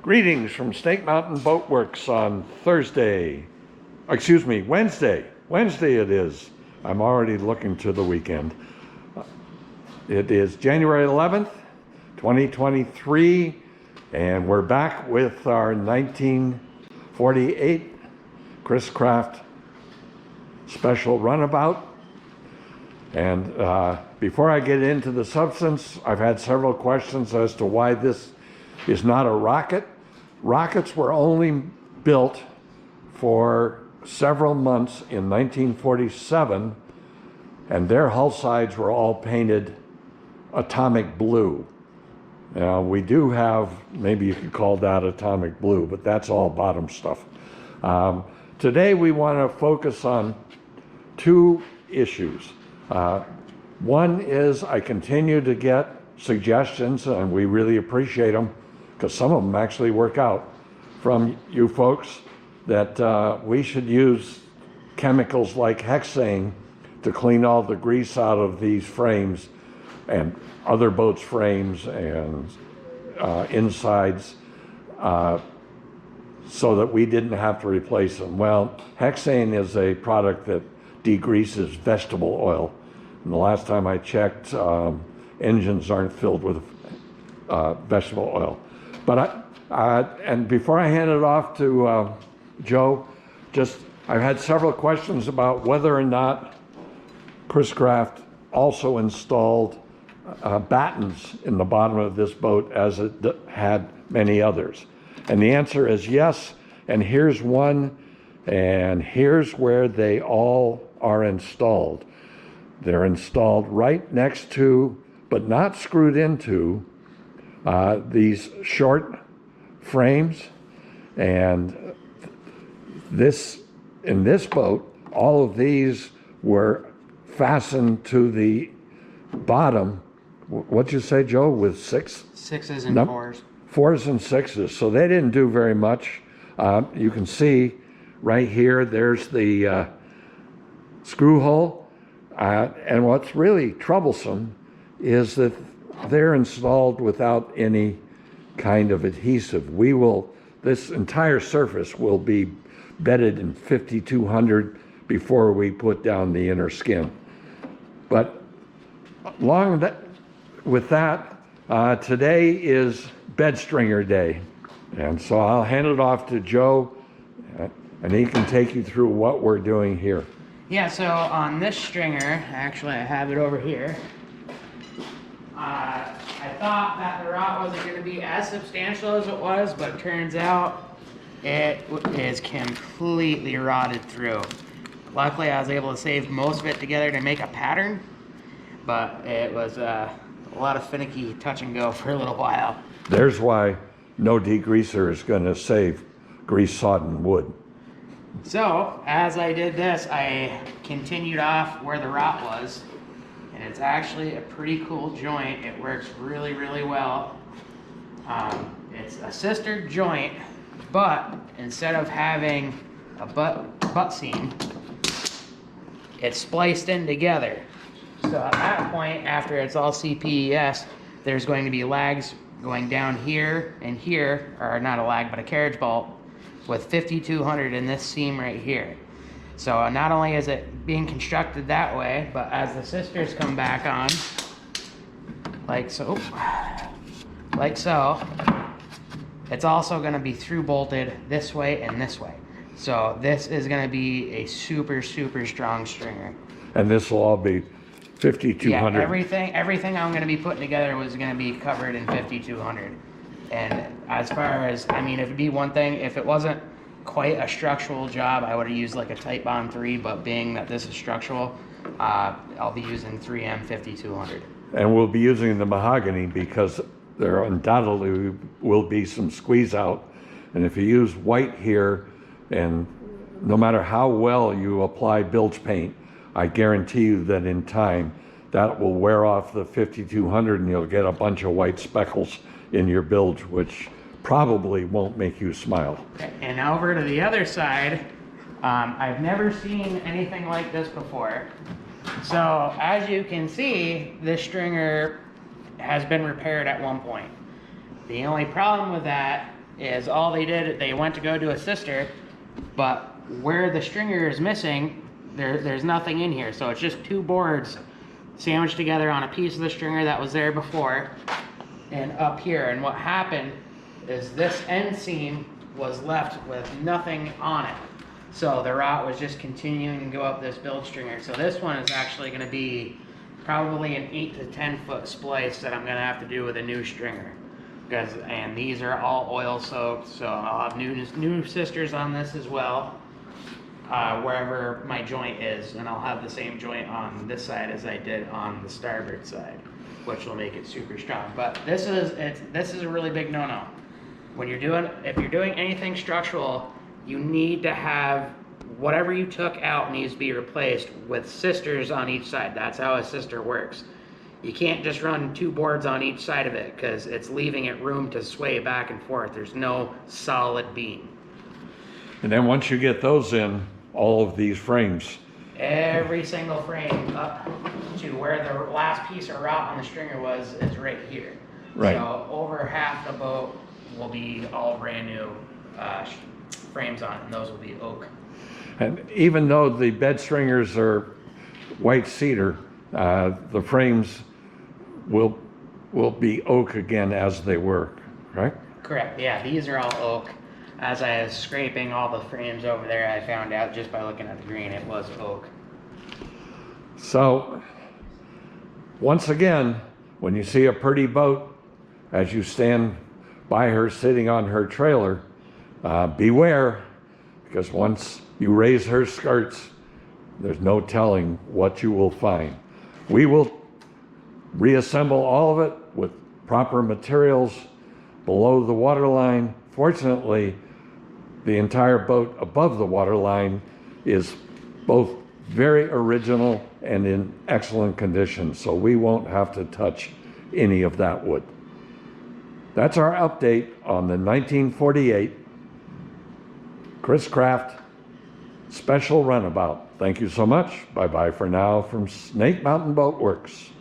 Greetings from Snake Mountain Boat Works on Wednesday. Wednesday it is. I'm already looking to the weekend. It is January 11th, 2023, and we're back with our 1948 Chris-Craft Special Runabout. And before I get into the substance, I've had several questions as to why this is not a rocket. Rockets were only built for several months in 1947, and their hull sides were all painted atomic blue. Now, we do have, maybe you could call that atomic blue, but that's all bottom stuff. Today we want to focus on two issues. One is I continue to get suggestions, and we really appreciate them, because some of them actually work out, from you folks, that we should use chemicals like hexane to clean all the grease out of these frames and other boats' frames and insides, so that we didn't have to replace them. Well, hexane is a product that degreases vegetable oil. And the last time I checked, engines aren't filled with vegetable oil. But and before I hand it off to Joe, I've had several questions about whether or not Chris-Craft also installed battens in the bottom of this boat, as it had many others. And the answer is yes, and here's one, and here's where they all are installed. They're installed right next to, but not screwed into, these short frames. And in this boat, all of these were fastened to the bottom. What'd you say, Joe, with sixes and fours? Fours and sixes, so they didn't do very much. You can see right here, there's the screw hole. And what's really troublesome is that they're installed without any kind of adhesive. This entire surface will be bedded in 5200 before we put down the inner skin. But along with that, today is bed stringer day. And so I'll hand it off to Joe, and he can take you through what we're doing here. Yeah, so on this stringer, actually I have it over here. I thought that the rot wasn't going to be as substantial as it was, but it turns out it is completely rotted through. Luckily, I was able to save most of it together to make a pattern, but it was a lot of finicky touch and go for a little while. There's why no degreaser is going to save grease-sodden wood. So, as I did this, I continued off where the rot was, and it's actually a pretty cool joint. It works really, really well. It's a sister joint, but instead of having a butt seam, it's spliced in together. So at that point, after it's all CPES, there's going to be lags going down here and here, or not a lag, but a carriage bolt, with 5200 in this seam right here. So not only is it being constructed that way, but as the sisters come back on, like so, it's also going to be through bolted this way and this way. So this is going to be a super, super strong stringer. And this will all be 5200. Yeah, everything I'm going to be putting together was going to be covered in 5200. And as far as, I mean, it'd be one thing, if it wasn't quite a structural job, I would have used like a Tight Bond 3, but being that this is structural, I'll be using 3M 5200. And we'll be using the mahogany because there undoubtedly will be some squeeze out. And if you use white here, and no matter how well you apply bilge paint, I guarantee you that in time, that will wear off the 5200 and you'll get a bunch of white speckles in your bilge, which probably won't make you smile. And over to the other side, I've never seen anything like this before. So as you can see, this stringer has been repaired at one point. The only problem with that is all they did, they went to go do a sister, but where the stringer is missing, there's nothing in here. So it's just two boards sandwiched together on a piece of the stringer that was there before and up here. And what happened is this end seam was left with nothing on it. So the rot was just continuing to go up this bilge stringer. So this one is actually going to be probably an 8 to 10 foot splice that I'm going to have to do with a new stringer. And these are all oil soaked, so I'll have new sisters on this as well, wherever my joint is, and I'll have the same joint on this side as I did on the starboard side, which will make it super strong. But this is a really big no-no. When if you're doing anything structural, you need to have whatever you took out needs to be replaced with sisters on each side. That's how a sister works. You can't just run two boards on each side of it because it's leaving it room to sway back and forth. There's no solid beam. And then once you get those in, all of these frames. Every single frame up to where the last piece of rot on the stringer was is right here. Right. So over half the boat will be all brand new frames on it, and those will be oak. And even though the bed stringers are white cedar, the frames will be oak again as they work, right? Correct, yeah, these are all oak. As I was scraping all the frames over there, I found out just by looking at the green, it was oak. So, once again, when you see a pretty boat, as you stand by her sitting on her trailer, beware, because once you raise her skirts, there's no telling what you will find. We will reassemble all of it with proper materials below the waterline. Fortunately, the entire boat above the waterline is both very original and in excellent condition, so we won't have to touch any of that wood. That's our update on the 1948 Chris-Craft Special Runabout. Thank you so much. Bye-bye for now from Snake Mountain Boat Works.